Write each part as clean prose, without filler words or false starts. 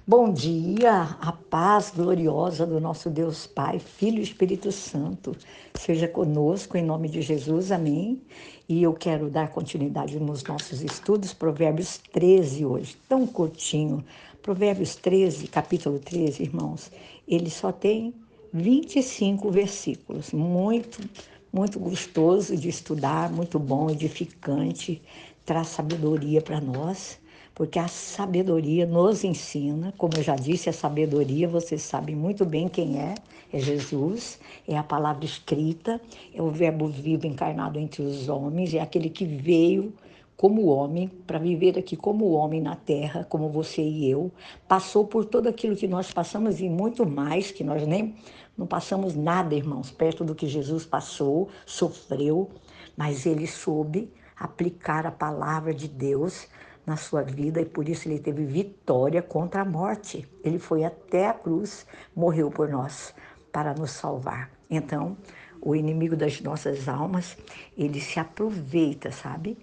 Bom dia, a paz gloriosa do nosso Deus Pai, Filho e Espírito Santo, seja conosco em nome de Jesus, amém. E eu quero dar continuidade nos nossos estudos, Provérbios 13 hoje, tão curtinho. Provérbios 13, capítulo 13, irmãos, ele só tem 25 versículos, muito gostoso de estudar, muito bom, edificante, traz sabedoria para nós. Porque a sabedoria nos ensina, como eu já disse, a sabedoria, vocês sabem muito bem quem é Jesus, é a palavra escrita, é o verbo vivo encarnado entre os homens, é aquele que veio como homem, para viver aqui como homem na terra, como você e eu, passou por tudo aquilo que nós passamos e muito mais, que nós nem não passamos nada, irmãos, perto do que Jesus passou, sofreu, mas ele soube aplicar a palavra de Deus na sua vida e por isso ele teve vitória contra a morte. Ele foi até a cruz, morreu por nós para nos salvar. Então, o inimigo das nossas almas, ele se aproveita, sabe?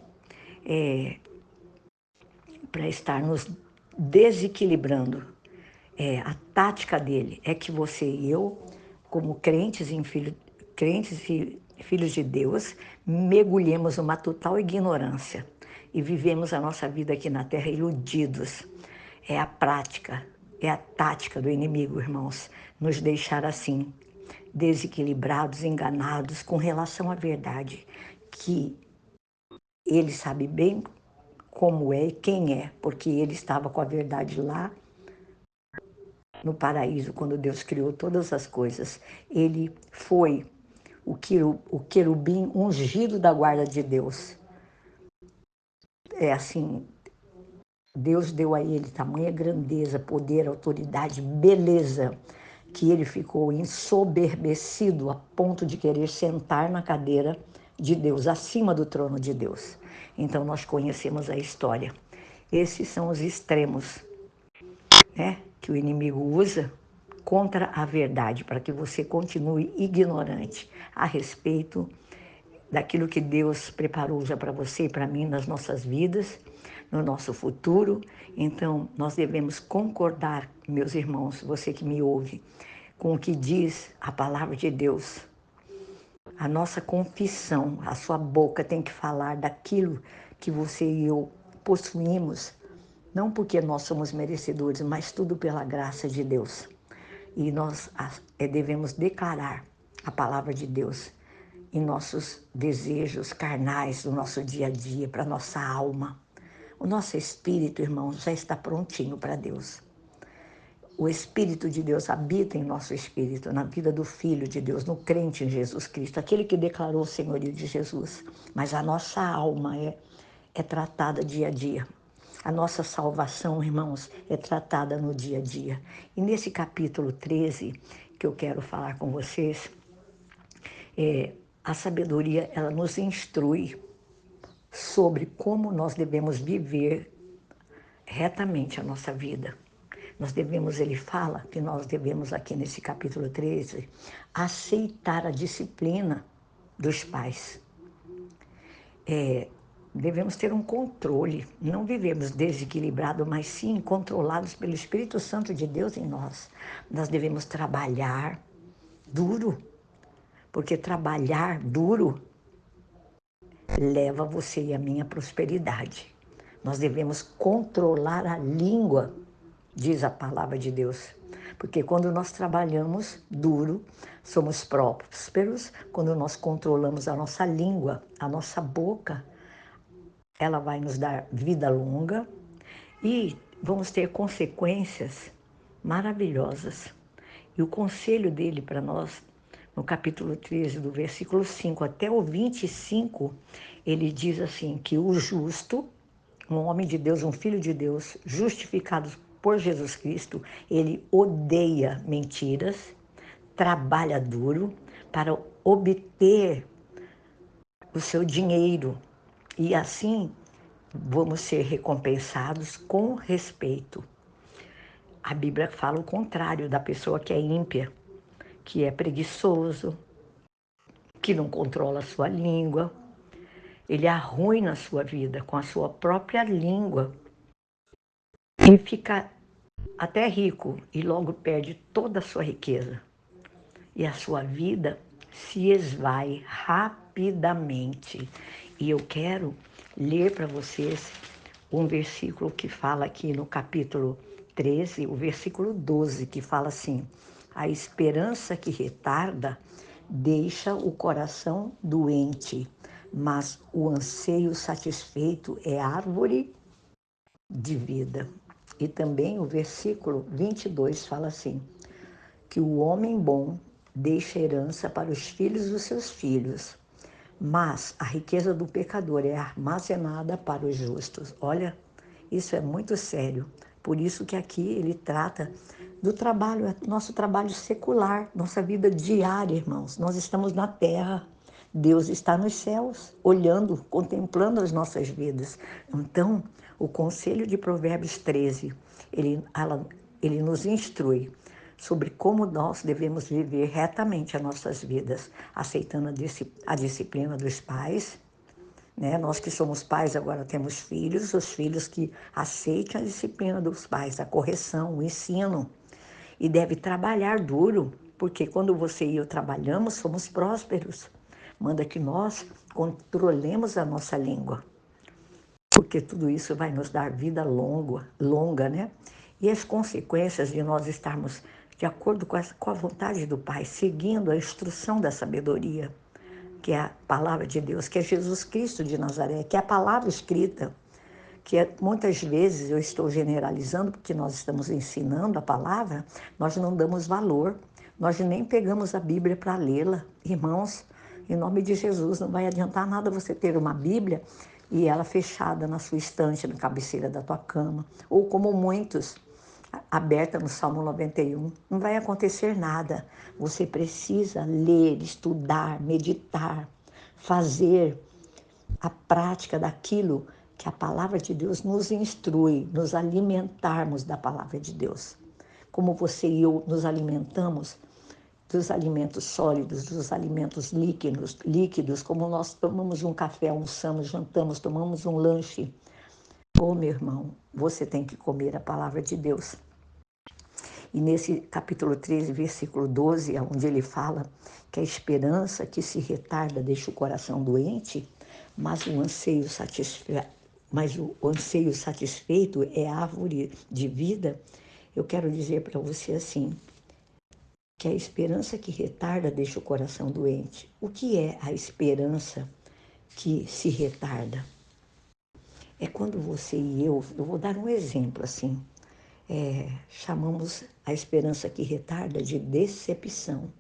Para estar nos desequilibrando. A tática dele é que você e eu, como crentes e filhos de Deus, mergulhemos numa total ignorância e vivemos a nossa vida aqui na terra iludidos. É a prática, é a tática do inimigo, irmãos, nos deixar assim, desequilibrados, enganados com relação à verdade, que ele sabe bem como é e quem é, porque ele estava com a verdade lá no paraíso, quando Deus criou todas as coisas. Ele foi o querubim ungido da guarda de Deus. É assim, Deus deu a ele tamanha grandeza, poder, autoridade, beleza, que ele ficou ensoberbecido a ponto de querer sentar na cadeira de Deus, acima do trono de Deus. Então nós conhecemos a história. Esses são os extremos, né, que o inimigo usa contra a verdade, para que você continue ignorante a respeito daquilo que Deus preparou já para você e para mim nas nossas vidas, no nosso futuro. Então, nós devemos concordar, meus irmãos, você que me ouve, com o que diz a palavra de Deus. A nossa confissão, a sua boca tem que falar daquilo que você e eu possuímos, não porque nós somos merecedores, mas tudo pela graça de Deus. E nós devemos declarar a palavra de Deus em nossos desejos carnais, no nosso dia a dia, para a nossa alma. O nosso espírito, irmãos, já está prontinho para Deus. O Espírito de Deus habita em nosso espírito, na vida do Filho de Deus, no crente em Jesus Cristo, aquele que declarou o senhorio de Jesus. Mas a nossa alma é tratada dia a dia. A nossa salvação, irmãos, é tratada no dia a dia. E nesse capítulo 13, que eu quero falar com vocês, a sabedoria, ela nos instrui sobre como nós devemos viver retamente a nossa vida. Nós devemos, ele fala que nós devemos aqui nesse capítulo 13, aceitar a disciplina dos pais. Devemos ter um controle, não vivemos desequilibrados, mas sim controlados pelo Espírito Santo de Deus em nós. Nós devemos trabalhar duro, porque trabalhar duro leva você e a minha prosperidade. Nós devemos controlar a língua, diz a palavra de Deus. Porque quando nós trabalhamos duro, somos prósperos. Quando nós controlamos a nossa língua, a nossa boca, ela vai nos dar vida longa e vamos ter consequências maravilhosas. E o conselho dele para nós, no capítulo 13, do versículo 5 até o 25, ele diz assim, que o justo, um homem de Deus, um filho de Deus, justificado por Jesus Cristo, ele odeia mentiras, trabalha duro para obter o seu dinheiro e assim vamos ser recompensados com respeito. A Bíblia fala o contrário da pessoa que é ímpia, que é preguiçoso, que não controla a sua língua. Ele arruina a sua vida com a sua própria língua e fica até rico e logo perde toda a sua riqueza. E a sua vida se esvai rapidamente. E eu quero ler para vocês um versículo que fala aqui no capítulo 13, o versículo 12, que fala assim: a esperança que retarda deixa o coração doente, mas o anseio satisfeito é árvore de vida. E também o versículo 22 fala assim: que o homem bom deixa herança para os filhos dos seus filhos, mas a riqueza do pecador é armazenada para os justos. Olha, isso é muito sério. Por isso que aqui ele trata do trabalho, nosso trabalho secular, nossa vida diária, irmãos. Nós estamos na terra, Deus está nos céus, olhando, contemplando as nossas vidas. Então, o Conselho de Provérbios 13, ele nos instrui sobre como nós devemos viver retamente as nossas vidas, aceitando a disciplina dos pais, né? Nós que somos pais agora temos filhos, os filhos que aceitam a disciplina dos pais, a correção, o ensino, e deve trabalhar duro, porque quando você e eu trabalhamos, somos prósperos. Manda que nós controlemos a nossa língua, porque tudo isso vai nos dar vida longa, né? E as consequências de nós estarmos de acordo com a vontade do Pai, seguindo a instrução da sabedoria, que é a palavra de Deus, que é Jesus Cristo de Nazaré, que é a palavra escrita, que muitas vezes eu estou generalizando, porque nós estamos ensinando a palavra, nós não damos valor, nós nem pegamos a Bíblia para lê-la. Irmãos, em nome de Jesus, não vai adiantar nada você ter uma Bíblia e ela fechada na sua estante, na cabeceira da tua cama, ou como muitos, aberta no Salmo 91. Não vai acontecer nada. Você precisa ler, estudar, meditar, fazer a prática daquilo que a palavra de Deus nos instrui, nos alimentarmos da palavra de Deus. Como você e eu nos alimentamos dos alimentos sólidos, dos alimentos líquidos, como nós tomamos um café, almoçamos, jantamos, tomamos um lanche. Ô, meu irmão, você tem que comer a palavra de Deus. E nesse capítulo 13, versículo 12, onde ele fala que a esperança que se retarda deixa o coração doente, mas o anseio satisfeito é árvore de vida. Eu quero dizer para você assim, que a esperança que retarda deixa o coração doente. O que é a esperança que se retarda? É quando você e eu vou dar um exemplo assim, chamamos a esperança que retarda de decepção.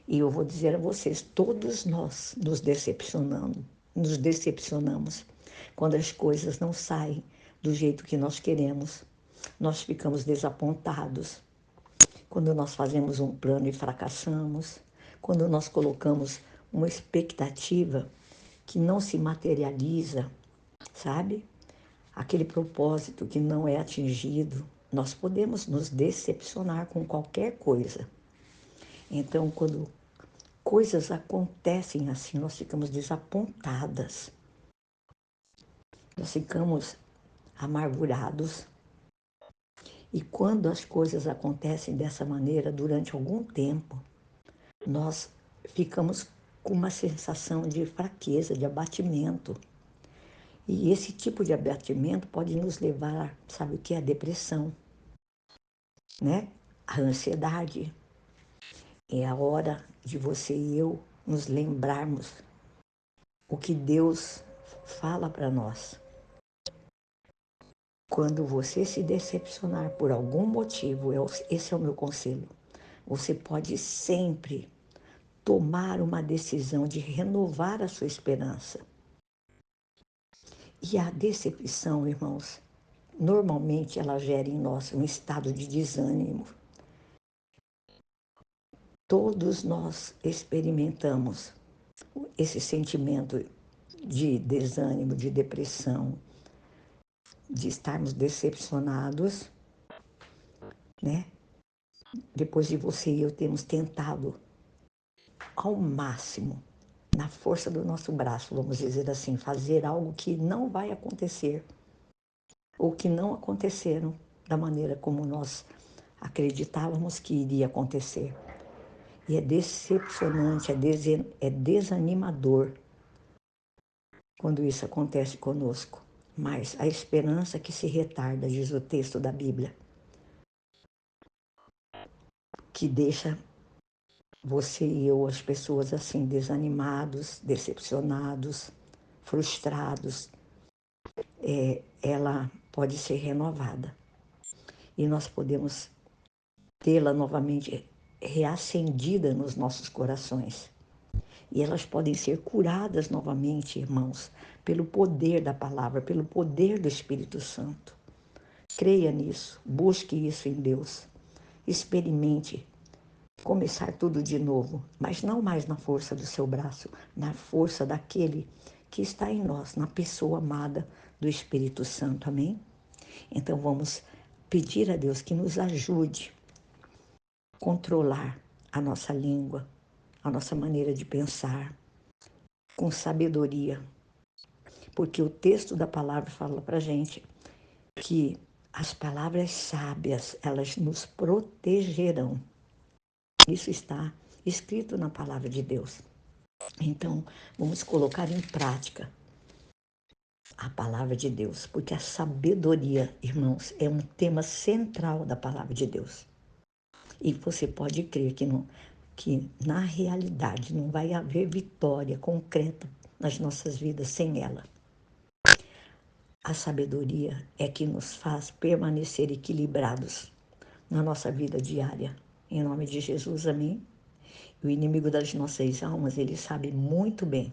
E eu vou dizer a vocês, todos nós nos decepcionamos quando as coisas não saem do jeito que nós queremos. Nós ficamos desapontados quando nós fazemos um plano e fracassamos, quando nós colocamos uma expectativa que não se materializa, sabe? Aquele propósito que não é atingido, nós podemos nos decepcionar com qualquer coisa. Então, quando coisas acontecem assim, nós ficamos desapontadas, nós ficamos amargurados. E quando as coisas acontecem dessa maneira durante algum tempo, nós ficamos com uma sensação de fraqueza, de abatimento. E esse tipo de abatimento pode nos levar, sabe o que é? A depressão, né? A ansiedade. É a hora de você e eu nos lembrarmos o que Deus fala para nós. Quando você se decepcionar por algum motivo, esse é o meu conselho, você pode sempre tomar uma decisão de renovar a sua esperança. E a decepção, irmãos, normalmente ela gera em nós um estado de desânimo. Todos nós experimentamos esse sentimento de desânimo, de depressão, de estarmos decepcionados, né? Depois de você e eu termos tentado ao máximo, na força do nosso braço, vamos dizer assim, fazer algo que não vai acontecer, ou que não aconteceram. da maneira como nós acreditávamos que iria acontecer. E é decepcionante, é desanimador quando isso acontece conosco. Mas a esperança que se retarda, diz o texto da Bíblia, que deixa você e eu, as pessoas assim, desanimados, decepcionados, frustrados, ela pode ser renovada. E nós podemos tê-la novamente reacendida nos nossos corações. E elas podem ser curadas novamente, irmãos, pelo poder da palavra, pelo poder do Espírito Santo. Creia nisso, busque isso em Deus. Experimente começar tudo de novo, mas não mais na força do seu braço, na força daquele que está em nós, na pessoa amada do Espírito Santo. Amém? Então vamos pedir a Deus que nos ajude a controlar a nossa língua, a nossa maneira de pensar, com sabedoria. Porque o texto da palavra fala para a gente que as palavras sábias, elas nos protegerão. Isso está escrito na palavra de Deus. Então, vamos colocar em prática a palavra de Deus, porque a sabedoria, irmãos, é um tema central da palavra de Deus. E você pode crer que na realidade não vai haver vitória concreta nas nossas vidas sem ela. A sabedoria é que nos faz permanecer equilibrados na nossa vida diária. Em nome de Jesus, amém? O inimigo das nossas almas, ele sabe muito bem.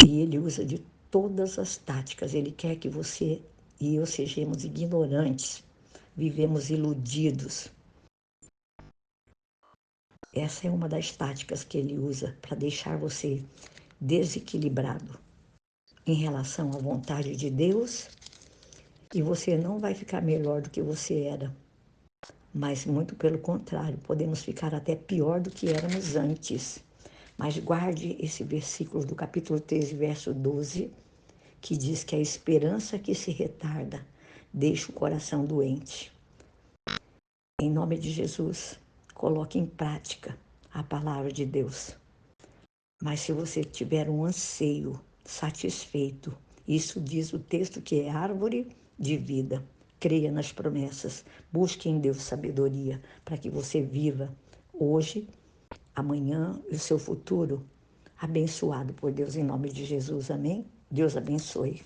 E ele usa de todas as táticas. Ele quer que você e eu sejamos ignorantes, vivemos iludidos. Essa é uma das táticas que ele usa para deixar você desequilibrado em relação à vontade de Deus, e você não vai ficar melhor do que você era, mas muito pelo contrário, podemos ficar até pior do que éramos antes. Mas guarde esse versículo do capítulo 13, verso 12, que diz que a esperança que se retarda deixa o coração doente. Em nome de Jesus, coloque em prática a palavra de Deus. Mas se você tiver um anseio satisfeito, isso diz o texto que é árvore de vida. Creia nas promessas, busque em Deus sabedoria para que você viva hoje, amanhã e o seu futuro abençoado por Deus em nome de Jesus. Amém? Deus abençoe.